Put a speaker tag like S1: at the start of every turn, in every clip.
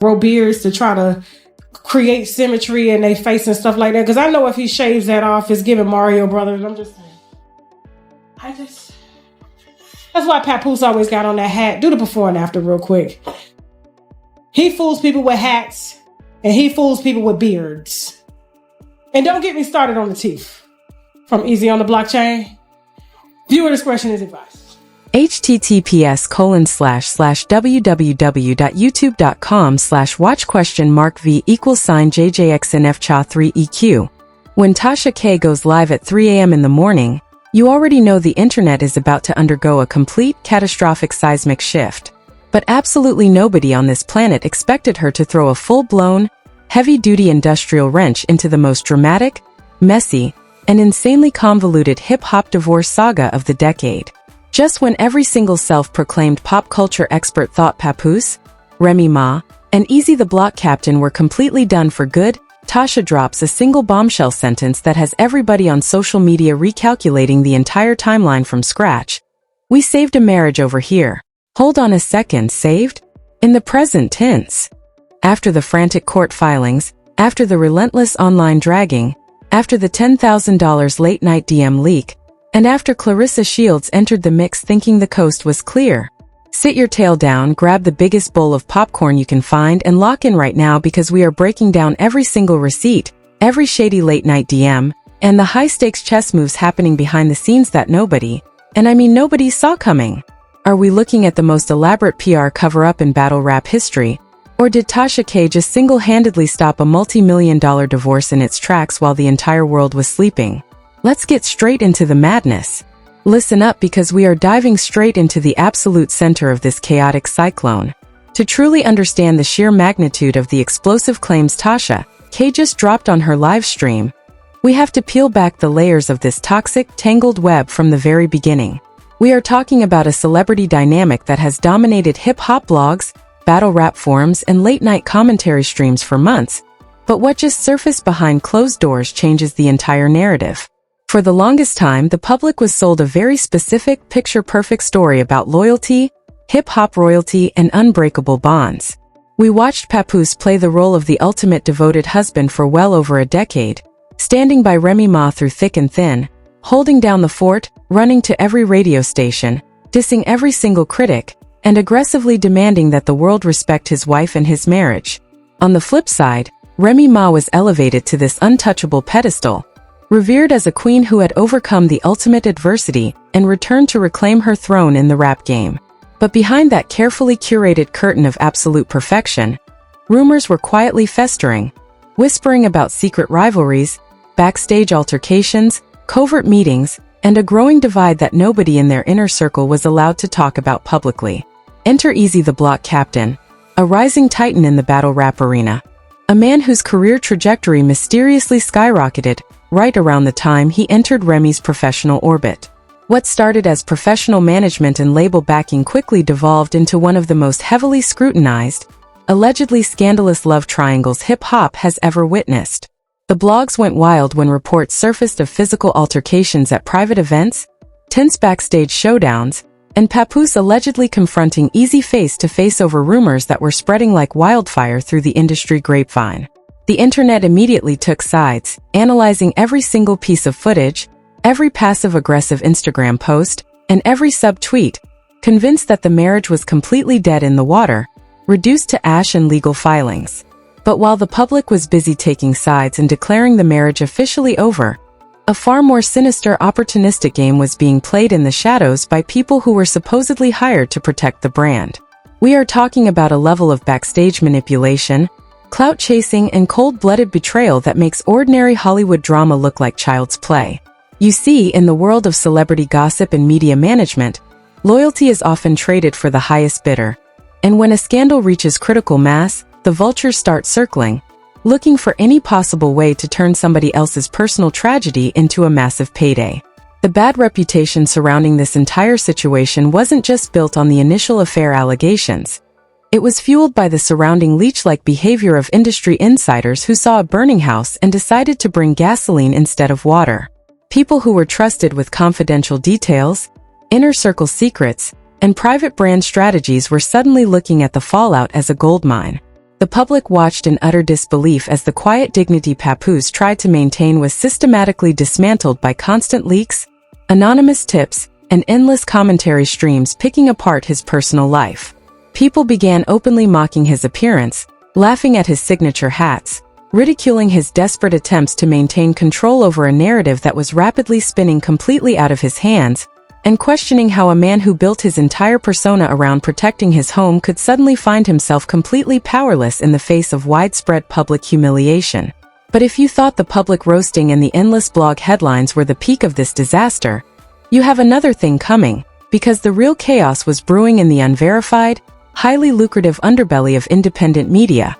S1: grow beards to try to create symmetry in their face and stuff like that. Because I know if he shaves that off, it's giving Mario Brothers. I'm just saying. That's why Papoose always got on that hat. Do the before and after real quick. He fools people with hats, and he fools people with beards. And don't get me started on the teeth. From Eazy on the Blockchain. Viewer discretion is advised.
S2: https://www.youtube.com/watch?v=JJXNFCHA3EQ. When Tasha K goes live at 3 a.m. in the morning, you already know the internet is about to undergo a complete, catastrophic seismic shift. But absolutely nobody on this planet expected her to throw a full-blown, heavy-duty industrial wrench into the most dramatic, messy, and insanely convoluted hip-hop divorce saga of the decade. Just when every single self-proclaimed pop culture expert thought Papoose, Remy Ma, and Eazy the Block Captain were completely done for good, Tasha drops a single bombshell sentence that has everybody on social media recalculating the entire timeline from scratch. We saved a marriage over here. Hold on a second, saved? In the present tense. After the frantic court filings, after the relentless online dragging, after the $10,000 late-night DM leak, and after Claressa Shields entered the mix thinking the coast was clear. Sit your tail down, grab the biggest bowl of popcorn you can find and lock in right now because we are breaking down every single receipt, every shady late-night DM, and the high-stakes chess moves happening behind the scenes that nobody, and I mean nobody, saw coming. Are we looking at the most elaborate PR cover-up in battle rap history? Or did Tasha K just single-handedly stop a multi-million-dollar divorce in its tracks while the entire world was sleeping? Let's get straight into the madness. Listen up because we are diving straight into the absolute center of this chaotic cyclone. To truly understand the sheer magnitude of the explosive claims Tasha K just dropped on her live stream, we have to peel back the layers of this toxic, tangled web from the very beginning. We are talking about a celebrity dynamic that has dominated hip-hop blogs, battle rap forums, and late-night commentary streams for months, but what just surfaced behind closed doors changes the entire narrative. For the longest time, the public was sold a very specific, picture-perfect story about loyalty, hip-hop royalty, and unbreakable bonds. We watched Papoose play the role of the ultimate devoted husband for well over a decade, standing by Remy Ma through thick and thin, holding down the fort, running to every radio station, dissing every single critic, and aggressively demanding that the world respect his wife and his marriage. On the flip side, Remy Ma was elevated to this untouchable pedestal, revered as a queen who had overcome the ultimate adversity and returned to reclaim her throne in the rap game. But behind that carefully curated curtain of absolute perfection, rumors were quietly festering, whispering about secret rivalries, backstage altercations, covert meetings, and a growing divide that nobody in their inner circle was allowed to talk about publicly. Enter Eazy the Block Captain, a rising titan in the battle rap arena. A man whose career trajectory mysteriously skyrocketed right around the time he entered Remy's professional orbit. What started as professional management and label backing quickly devolved into one of the most heavily scrutinized, allegedly scandalous love triangles hip-hop has ever witnessed. The blogs went wild when reports surfaced of physical altercations at private events, tense backstage showdowns, and Papoose allegedly confronting Eazy face-to-face over rumors that were spreading like wildfire through the industry grapevine. The internet immediately took sides, analyzing every single piece of footage, every passive-aggressive Instagram post, and every sub-tweet, convinced that the marriage was completely dead in the water, reduced to ash and legal filings. But while the public was busy taking sides and declaring the marriage officially over, a far more sinister opportunistic game was being played in the shadows by people who were supposedly hired to protect the brand. We are talking about a level of backstage manipulation, clout chasing, and cold-blooded betrayal that makes ordinary Hollywood drama look like child's play. You see, in the world of celebrity gossip and media management, loyalty is often traded for the highest bidder. And when a scandal reaches critical mass, the vultures start circling, looking for any possible way to turn somebody else's personal tragedy into a massive payday. The bad reputation surrounding this entire situation wasn't just built on the initial affair allegations. It was fueled by the surrounding leech-like behavior of industry insiders who saw a burning house and decided to bring gasoline instead of water. People who were trusted with confidential details, inner circle secrets, and private brand strategies were suddenly looking at the fallout as a goldmine. The public watched in utter disbelief as the quiet dignity Papoose tried to maintain was systematically dismantled by constant leaks, anonymous tips, and endless commentary streams picking apart his personal life. People began openly mocking his appearance, laughing at his signature hats, ridiculing his desperate attempts to maintain control over a narrative that was rapidly spinning completely out of his hands, and questioning how a man who built his entire persona around protecting his home could suddenly find himself completely powerless in the face of widespread public humiliation. But if you thought the public roasting and the endless blog headlines were the peak of this disaster, you have another thing coming, because the real chaos was brewing in the unverified, highly lucrative underbelly of independent media,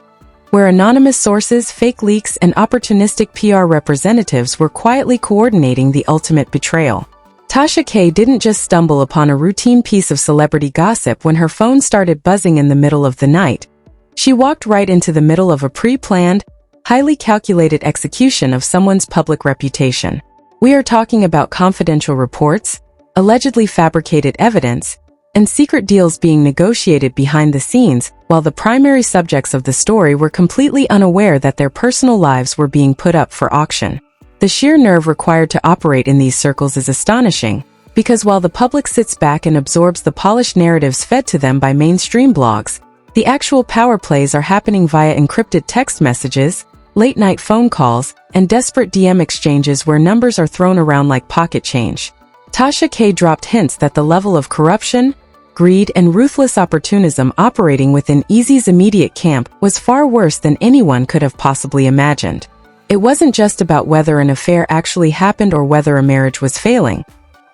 S2: where anonymous sources, fake leaks, and opportunistic PR representatives were quietly coordinating the ultimate betrayal. Tasha K didn't just stumble upon a routine piece of celebrity gossip when her phone started buzzing in the middle of the night. She walked right into the middle of a pre-planned, highly calculated execution of someone's public reputation. We are talking about confidential reports, allegedly fabricated evidence, and secret deals being negotiated behind the scenes, while the primary subjects of the story were completely unaware that their personal lives were being put up for auction. The sheer nerve required to operate in these circles is astonishing, because while the public sits back and absorbs the polished narratives fed to them by mainstream blogs, the actual power plays are happening via encrypted text messages, late-night phone calls, and desperate DM exchanges where numbers are thrown around like pocket change. Tasha K dropped hints that the level of corruption, greed, and ruthless opportunism operating within Eazy's immediate camp was far worse than anyone could have possibly imagined. It wasn't just about whether an affair actually happened or whether a marriage was failing.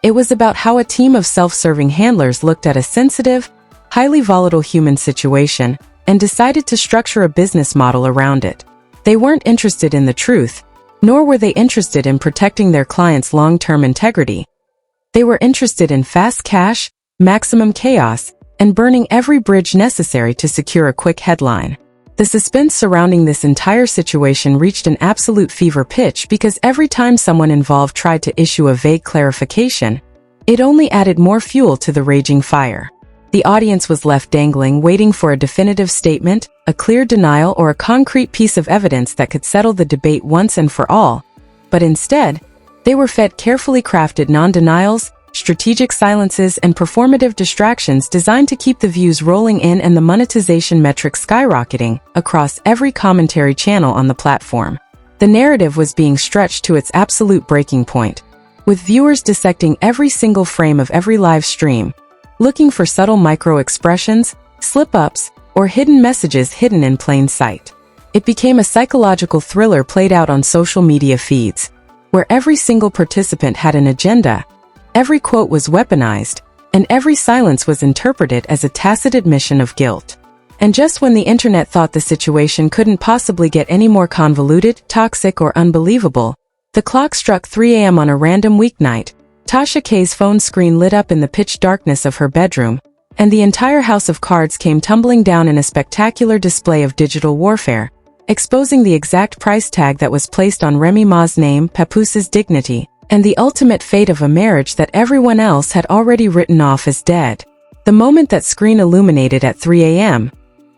S2: It was about how a team of self-serving handlers looked at a sensitive, highly volatile human situation and decided to structure a business model around it. They weren't interested in the truth, nor were they interested in protecting their clients' long-term integrity. They were interested in fast cash, maximum chaos, and burning every bridge necessary to secure a quick headline. The suspense surrounding this entire situation reached an absolute fever pitch because every time someone involved tried to issue a vague clarification, it only added more fuel to the raging fire. The audience was left dangling, waiting for a definitive statement, a clear denial, or a concrete piece of evidence that could settle the debate once and for all. But instead, they were fed carefully crafted non-denials, strategic silences, and performative distractions designed to keep the views rolling in and the monetization metrics skyrocketing across every commentary channel on the platform. The narrative was being stretched to its absolute breaking point, with viewers dissecting every single frame of every live stream, looking for subtle micro-expressions, slip-ups, or hidden messages hidden in plain sight. It became a psychological thriller played out on social media feeds, where every single participant had an agenda. Every quote was weaponized, and every silence was interpreted as a tacit admission of guilt. And just when the internet thought the situation couldn't possibly get any more convoluted, toxic, or unbelievable, the clock struck 3 a.m. on a random weeknight. Tasha K's phone screen lit up in the pitch darkness of her bedroom, and the entire house of cards came tumbling down in a spectacular display of digital warfare, exposing the exact price tag that was placed on Remy Ma's name, Papoose's dignity, and the ultimate fate of a marriage that everyone else had already written off as dead. The moment that screen illuminated at 3 a.m.,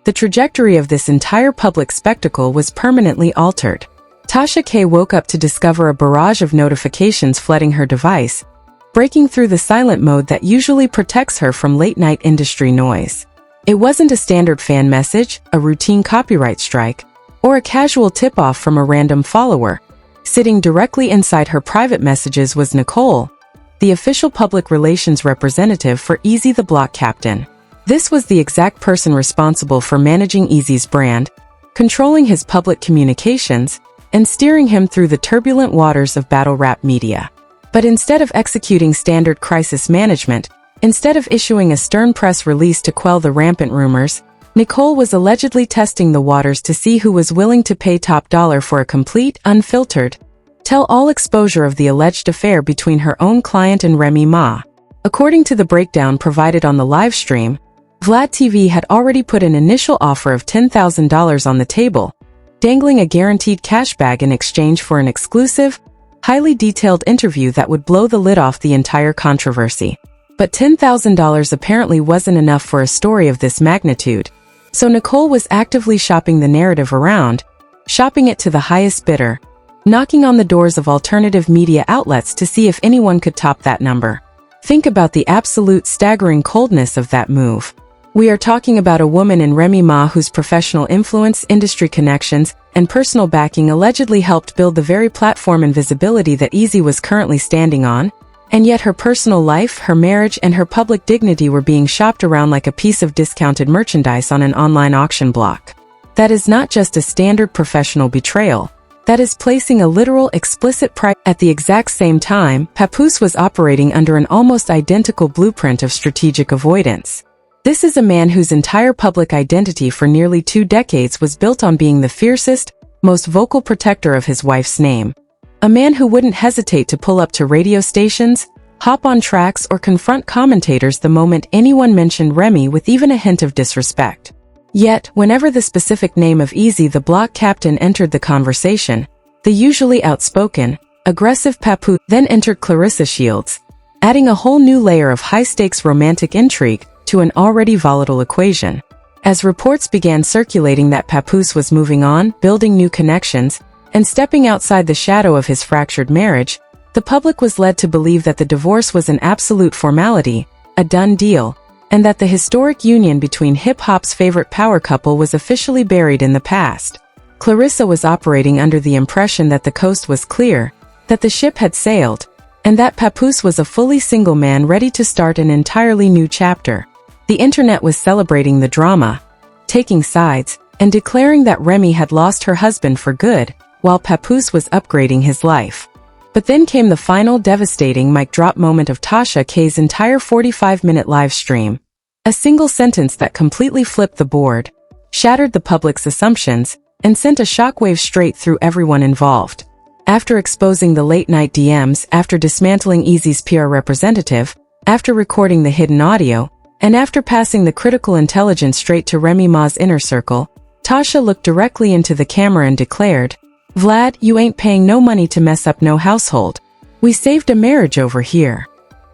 S2: the trajectory of this entire public spectacle was permanently altered. Tasha K woke up to discover a barrage of notifications flooding her device, breaking through the silent mode that usually protects her from late-night industry noise. It wasn't a standard fan message, a routine copyright strike, or a casual tip-off from a random follower. Sitting directly inside her private messages was Nicole, the official public relations representative for Eazy the Block Captain. This was the exact person responsible for managing Eazy's brand, controlling his public communications, and steering him through the turbulent waters of battle rap media. But instead of executing standard crisis management, instead of issuing a stern press release to quell the rampant rumors, Nicole was allegedly testing the waters to see who was willing to pay top dollar for a complete, unfiltered, tell-all exposure of the alleged affair between her own client and Remy Ma. According to the breakdown provided on the live stream, Vlad TV had already put an initial offer of $10,000 on the table, dangling a guaranteed cash bag in exchange for an exclusive, highly detailed interview that would blow the lid off the entire controversy. But $10,000 apparently wasn't enough for a story of this magnitude. So Nicole was actively shopping the narrative around, shopping it to the highest bidder, knocking on the doors of alternative media outlets to see if anyone could top that number. Think about the absolute staggering coldness of that move. We are talking about a woman in Remy Ma whose professional influence, industry connections, and personal backing allegedly helped build the very platform and visibility that Eazy was currently standing on, and yet her personal life, her marriage, and her public dignity were being shopped around like a piece of discounted merchandise on an online auction block. That is not just a standard professional betrayal. That is placing a literal, explicit price. At the exact same time, Papoose was operating under an almost identical blueprint of strategic avoidance. This is a man whose entire public identity for nearly 2 decades was built on being the fiercest, most vocal protector of his wife's name. A man who wouldn't hesitate to pull up to radio stations, hop on tracks, or confront commentators the moment anyone mentioned Remy with even a hint of disrespect. Yet, whenever the specific name of Eazy the block captain entered the conversation, the usually outspoken, aggressive Papoose then entered Claressa Shields, adding a whole new layer of high-stakes romantic intrigue to an already volatile equation. As reports began circulating that Papoose was moving on, building new connections, and stepping outside the shadow of his fractured marriage, the public was led to believe that the divorce was an absolute formality, a done deal, and that the historic union between hip-hop's favorite power couple was officially buried in the past. Claressa was operating under the impression that the coast was clear, that the ship had sailed, and that Papoose was a fully single man ready to start an entirely new chapter. The internet was celebrating the drama, taking sides, and declaring that Remy had lost her husband for good, while Papoose was upgrading his life. But then came the final devastating mic drop moment of Tasha K's entire 45-minute live stream. A single sentence that completely flipped the board, shattered the public's assumptions, and sent a shockwave straight through everyone involved. After exposing the late-night DMs, after dismantling Eazy's PR representative, after recording the hidden audio, and after passing the critical intelligence straight to Remy Ma's inner circle, Tasha looked directly into the camera and declared, "Vlad, you ain't paying no money to mess up no household. We saved a marriage over here."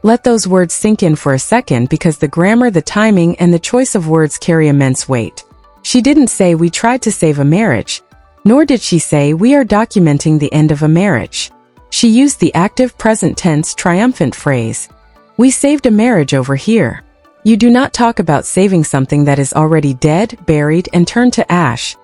S2: Let those words sink in for a second because the grammar, the timing, and the choice of words carry immense weight. She didn't say we tried to save a marriage, nor did she say we are documenting the end of a marriage. She used the active present tense triumphant phrase, "We saved a marriage over here." You do not talk about saving something that is already dead, buried, and turned to ash.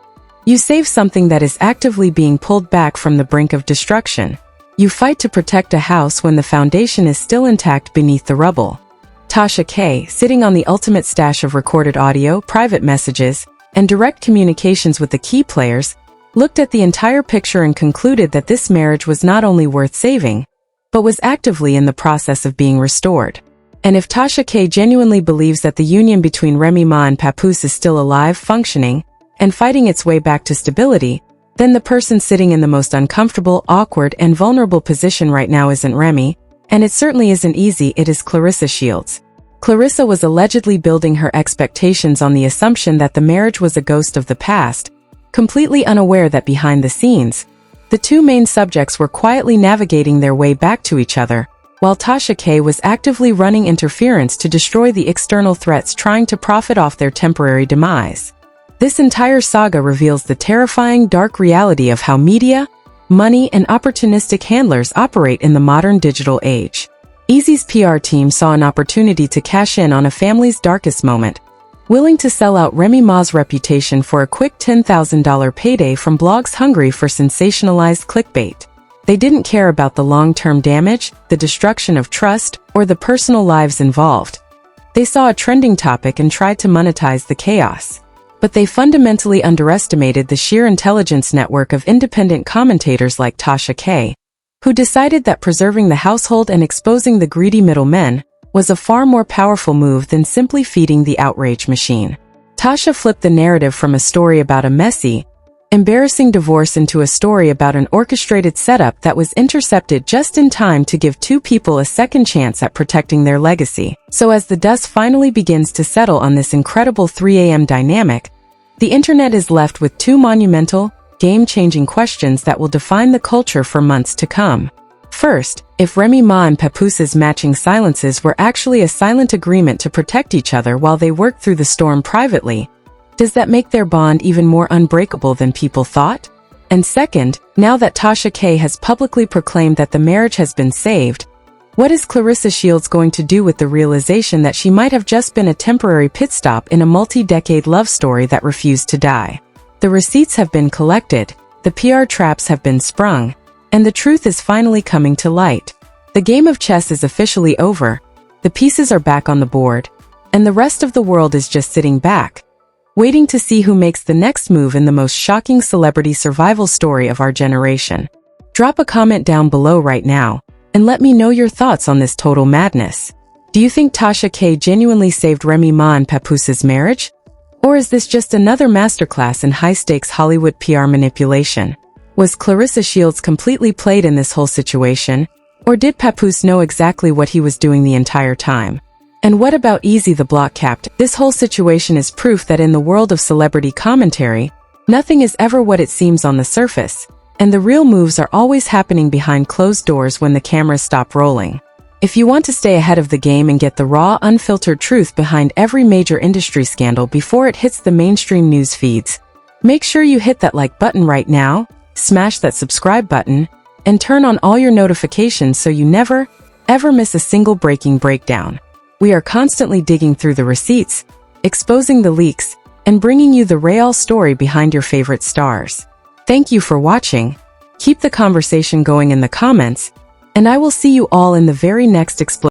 S2: You save something that is actively being pulled back from the brink of destruction. You fight to protect a house when the foundation is still intact beneath the rubble. Tasha K, sitting on the ultimate stash of recorded audio, private messages, and direct communications with the key players, looked at the entire picture and concluded that this marriage was not only worth saving, but was actively in the process of being restored. And if Tasha K genuinely believes that the union between Remy Ma and Papoose is still alive, functioning, and fighting its way back to stability, then the person sitting in the most uncomfortable, awkward, and vulnerable position right now isn't Remy, and it certainly isn't Eazy, it is Claressa Shields. Claressa was allegedly building her expectations on the assumption that the marriage was a ghost of the past, completely unaware that behind the scenes, the two main subjects were quietly navigating their way back to each other, while Tasha K was actively running interference to destroy the external threats trying to profit off their temporary demise. This entire saga reveals the terrifying dark reality of how media, money, and opportunistic handlers operate in the modern digital age. Eazy's PR team saw an opportunity to cash in on a family's darkest moment, willing to sell out Remy Ma's reputation for a quick $10,000 payday from blogs hungry for sensationalized clickbait. They didn't care about the long-term damage, the destruction of trust, or the personal lives involved. They saw a trending topic and tried to monetize the chaos. But they fundamentally underestimated the sheer intelligence network of independent commentators like Tasha K, who decided that preserving the household and exposing the greedy middlemen was a far more powerful move than simply feeding the outrage machine. Tasha flipped the narrative from a story about a messy, embarrassing divorce into a story about an orchestrated setup that was intercepted just in time to give two people a second chance at protecting their legacy. So as the dust finally begins to settle on this incredible 3 a.m. dynamic, the internet is left with two monumental, game-changing questions that will define the culture for months to come. First, if Remy Ma and Papoose's matching silences were actually a silent agreement to protect each other while they worked through the storm privately, Does that make their bond even more unbreakable than people thought? And second, now that Tasha K has publicly proclaimed that the marriage has been saved, what is Claressa Shields going to do with the realization that she might have just been a temporary pit stop in a multi-decade love story that refused to die? The receipts have been collected, the PR traps have been sprung, and the truth is finally coming to light. The game of chess is officially over, the pieces are back on the board, and the rest of the world is just sitting back, waiting to see who makes the next move in the most shocking celebrity survival story of our generation. Drop a comment down below right now, and let me know your thoughts on this total madness. Do you think Tasha K genuinely saved Remy Ma and Papoose's marriage? Or is this just another masterclass in high-stakes Hollywood PR manipulation? Was Claressa Shields completely played in this whole situation? Or did Papoose know exactly what he was doing the entire time? And what about Eazy the block capped? This whole situation is proof that in the world of celebrity commentary, nothing is ever what it seems on the surface, and the real moves are always happening behind closed doors when the cameras stop rolling. If you want to stay ahead of the game and get the raw, unfiltered truth behind every major industry scandal before it hits the mainstream news feeds, make sure you hit that like button right now, smash that subscribe button, and turn on all your notifications so you never, ever miss a single breaking breakdown. We are constantly digging through the receipts, exposing the leaks, and bringing you the real story behind your favorite stars. Thank you for watching. Keep the conversation going in the comments, and I will see you all in the very next explosion.